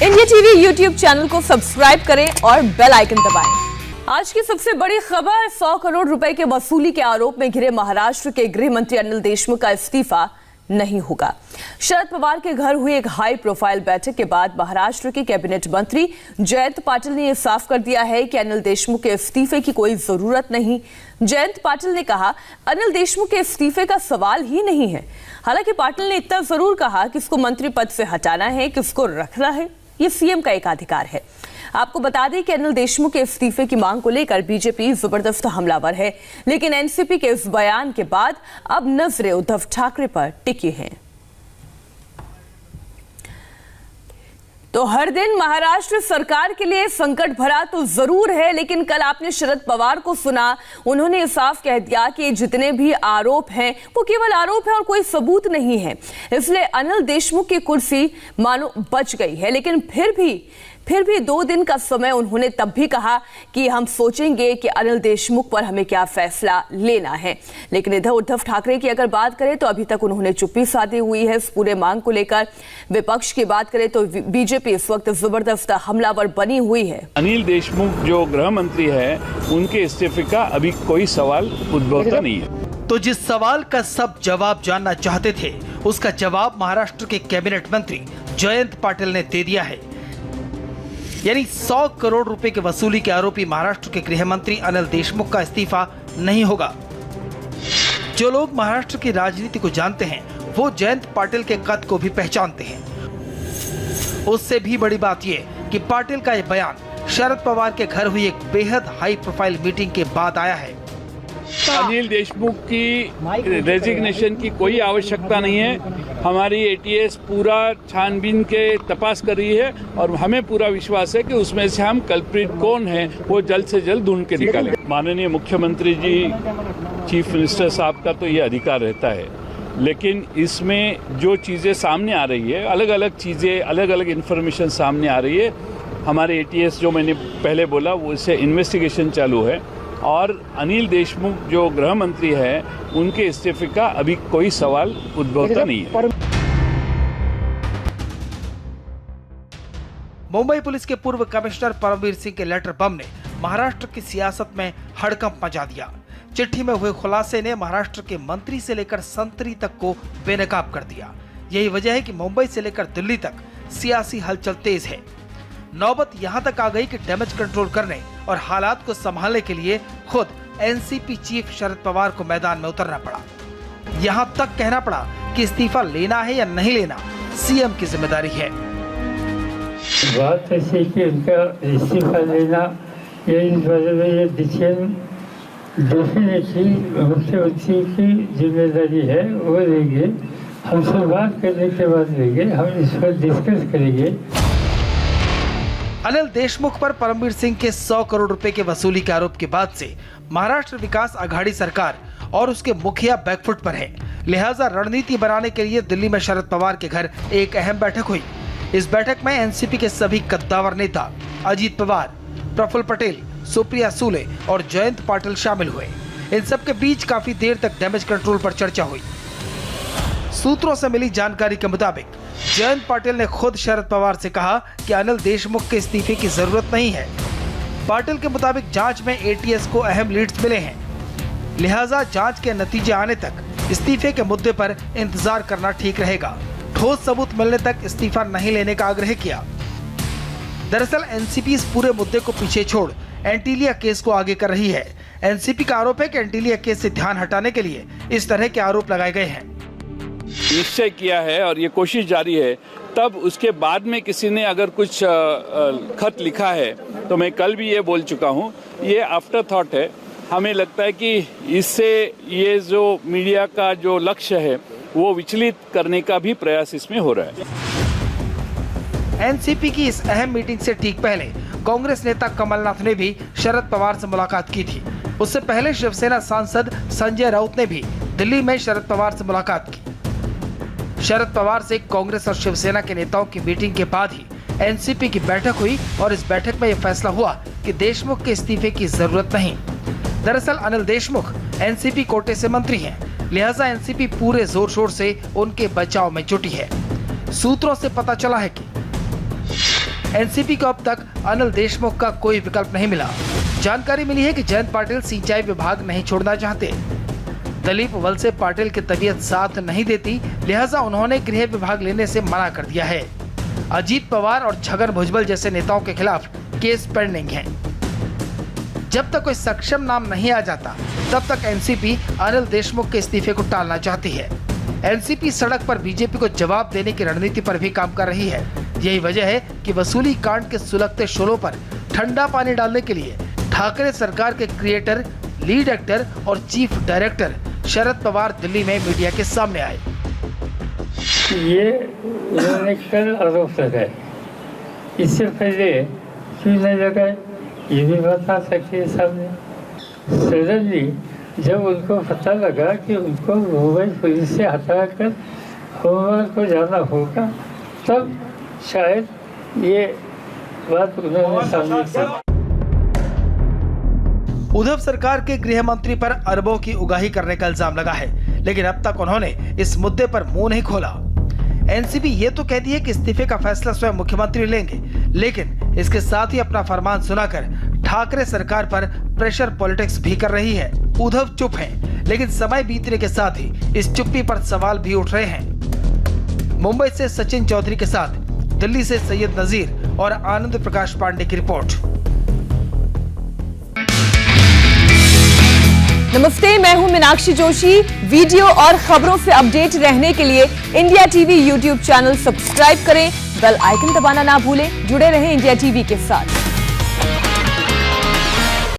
India TV YouTube channel को subscribe करें और बेल आइकन दबाएं। आज की सबसे बड़ी खबर, 100 करोड़ रुपए के वसूली के आरोप में घिरे महाराष्ट्र के गृह मंत्री अनिल देशमुख का इस्तीफा नहीं होगा। शरद पवार के घर हुई एक हाई प्रोफाइल बैठक के बाद महाराष्ट्र के कैबिनेट मंत्री जयंत पाटिल ने यह साफ कर दिया है कि अनिल देशमुख के इस्तीफे की कोई जरूरत नहीं। जयंत पाटिल ने कहा, अनिल देशमुख के इस्तीफे का सवाल ही नहीं है। हालांकि पाटिल ने इतना जरूर कहा कि किसको मंत्री पद से हटाना है, किसको रखना है, ये सीएम का एकाधिकार है। आपको बता दें कि अनिल देशमुख के इस्तीफे की मांग को लेकर बीजेपी जबरदस्त हमलावर है, लेकिन एनसीपी के इस बयान के बाद अब नजरें उद्धव ठाकरे पर टिकी हैं। तो हर दिन महाराष्ट्र सरकार के लिए संकट भरा तो जरूर है, लेकिन कल आपने शरद पवार को सुना, उन्होंने साफ कह दिया कि जितने भी आरोप हैं वो केवल आरोप है और कोई सबूत नहीं है। इसलिए अनिल देशमुख की कुर्सी मानो बच गई है, लेकिन फिर भी 2 दिन का समय उन्होंने तब भी कहा कि हम सोचेंगे कि अनिल देशमुख पर हमें क्या फैसला लेना है। लेकिन इधर उद्धव ठाकरे की अगर बात करें तो अभी तक उन्होंने चुप्पी साधी हुई है इस पूरे मांग को लेकर। विपक्ष की बात करें तो बीजेपी इस वक्त जबरदस्त हमलावर बनी हुई है। अनिल देशमुख जो गृह मंत्री है, उनके इस्तीफे का अभी कोई सवाल उद्भवता नहीं है। तो जिस सवाल का सब जवाब जानना चाहते थे, उसका जवाब महाराष्ट्र के कैबिनेट मंत्री जयंत पाटिल ने दे दिया है। यानी 100 करोड़ रुपए के वसूली के आरोपी महाराष्ट्र के गृह मंत्री अनिल देशमुख का इस्तीफा नहीं होगा। जो लोग महाराष्ट्र की राजनीति को जानते हैं, वो जयंत पाटिल के कद को भी पहचानते हैं। उससे भी बड़ी बात यह कि पाटिल का यह बयान शरद पवार के घर हुई एक बेहद हाई प्रोफाइल मीटिंग के बाद आया है। अनिल देशमुख की रेजिग्नेशन की कोई आवश्यकता नहीं है। हमारी एटीएस पूरा छानबीन के तपास कर रही है और हमें पूरा विश्वास है कि उसमें से हम कल्प्रिट कौन है वो जल्द से जल्द ढूंढ के निकालें। माननीय मुख्यमंत्री जी, चीफ मिनिस्टर साहब का तो ये अधिकार रहता है, लेकिन इसमें जो चीज़ें सामने आ रही है, अलग अलग चीज़ें, अलग अलग इन्फॉर्मेशन सामने आ रही है। हमारे एटीएस जो मैंने पहले बोला वो इससे इन्वेस्टिगेशन चालू है और अनिल देशमुख जो गृह मंत्री है, उनके इस्तीफे का अभी कोई सवाल उद्भवता नहीं है। मुंबई पुलिस के पूर्व कमिश्नर परमवीर सिंह के लेटर बम ने महाराष्ट्र की सियासत में हड़कंप मचा दिया। चिट्ठी में हुए खुलासे ने महाराष्ट्र के मंत्री से लेकर संतरी तक को बेनकाब कर दिया। यही वजह है कि मुंबई से लेकर दिल्ली तक सियासी हलचल तेज है। नौबत यहां तक आ गई कि डैमेज कंट्रोल करने और हालात को संभालने के लिए खुद एनसीपी चीफ शरद पवार को मैदान में उतरना पड़ा। यहां तक कहना पड़ा कि इस्तीफा लेना है या नहीं लेना, सीएम की जिम्मेदारी है। बात ऐसी कि उनका इस्तीफा लेना ये इस बारे में ये डिसीजन डेफिनेटली मुख्यमंत्री की जिम्मेदारी है, वो लेंगे। हमसे बात करने के बाद लेंगे, हम इस पर डिस्कस करेंगे। अनिल देशमुख पर परमवीर सिंह के 100 करोड़ रुपए के वसूली के आरोप के बाद से महाराष्ट्र विकास आघाड़ी सरकार और उसके मुखिया बैकफुट पर है। लिहाजा रणनीति बनाने के लिए दिल्ली में शरद पवार के घर एक अहम बैठक हुई। इस बैठक में एनसीपी के सभी कद्दावर नेता अजीत पवार, प्रफुल्ल पटेल, सुप्रिया सुले और जयंत पाटिल शामिल हुए। इन सब के बीच काफी देर तक डैमेज कंट्रोल पर चर्चा हुई। सूत्रों से मिली जानकारी के मुताबिक जयंत पाटिल ने खुद शरद पवार से कहा कि अनिल देशमुख के इस्तीफे की जरूरत नहीं है। पाटिल के मुताबिक जांच में एटीएस को अहम लीड्स मिले हैं, लिहाजा जांच के नतीजे आने तक इस्तीफे के मुद्दे पर इंतजार करना ठीक रहेगा। ठोस सबूत मिलने तक इस्तीफा नहीं लेने का आग्रह किया। दरअसल एनसीपी इस पूरे मुद्दे को पीछे छोड़ एंटीलिया केस को आगे कर रही है। एनसीपी का आरोप है कि एंटीलिया केस से ध्यान हटाने के लिए इस तरह के आरोप लगाए गए हैं। निश्चय किया है और ये कोशिश जारी है। तब उसके बाद में किसी ने अगर कुछ खत लिखा है तो मैं कल भी ये बोल चुका हूँ, ये आफ्टर थॉट है। हमें लगता है कि इससे ये जो मीडिया का जो लक्ष्य है वो विचलित करने का भी प्रयास इसमें हो रहा है। एनसीपी की इस अहम मीटिंग से ठीक पहले कांग्रेस नेता कमलनाथ ने भी शरद पवार से मुलाकात की थी। उससे पहले शिवसेना सांसद संजय राउत ने भी दिल्ली में शरद पवार से मुलाकात की। शरद पवार से कांग्रेस और शिवसेना के नेताओं की मीटिंग के बाद ही एनसीपी की बैठक हुई और इस बैठक में यह फैसला हुआ कि देशमुख के इस्तीफे की जरूरत नहीं। दरअसल अनिल देशमुख एनसीपी कोटे से मंत्री हैं, लिहाजा एनसीपी पूरे जोर शोर से उनके बचाव में जुटी है। सूत्रों से पता चला है कि एनसीपी को अब तक अनिल देशमुख का कोई विकल्प नहीं मिला। जानकारी मिली है कि जयंत पाटिल सिंचाई विभाग नहीं छोड़ना चाहते। दिलीप वलसे पाटिल की तबीयत साथ नहीं देती, लिहाजा उन्होंने गृह विभाग लेने से मना कर दिया है। अजीत पवार और छगन भुजबल जैसे नेताओं के खिलाफ केस पेंडिंग है। जब तक कोई सक्षम नाम नहीं आ जाता, तब तक एनसीपी अनिल देशमुख के इस्तीफे को टालना चाहती है। एनसीपी सड़क पर बीजेपी को जवाब देने की रणनीति पर भी काम कर रही है। यही वजह है कि वसूली कांड के सुलगते शोलों पर ठंडा पानी डालने के लिए ठाकरे सरकार के क्रिएटर, लीड एक्टर और चीफ डायरेक्टर शरद पवार दिल्ली में मीडिया के सामने आए। ये उन्होंने कल आरोप लगाए, इससे पहले क्यों नहीं लगाए ये भी बात आ सकती है सामने। सडनली जब उनको पता लगा कि उनको मुंबई पुलिस से हटाकर होमगार्ड को जाना होगा, तब शायद ये बात उन्होंने सामने की। उद्धव सरकार के गृह मंत्री पर अरबों की उगाही करने का इल्जाम लगा है, लेकिन अब तक उन्होंने इस मुद्दे पर मुंह नहीं खोला। एनसीपी ये तो कहती है कि इस्तीफे का फैसला स्वयं मुख्यमंत्री लेंगे, लेकिन इसके साथ ही अपना फरमान सुनाकर ठाकरे सरकार पर प्रेशर पॉलिटिक्स भी कर रही है। उद्धव चुप हैं, लेकिन समय बीतने के साथ ही इस चुप्पी पर सवाल भी उठ रहे हैं। मुंबई से सचिन चौधरी के साथ दिल्ली से सैयद नजीर और आनंद प्रकाश पांडे की रिपोर्ट। नमस्ते, मैं हूं मीनाक्षी जोशी। वीडियो और खबरों से अपडेट रहने के लिए India TV YouTube channel subscribe करें, बेल आइकन दबाना ना भूलें। जुड़े रहें इंडिया टीवी के साथ।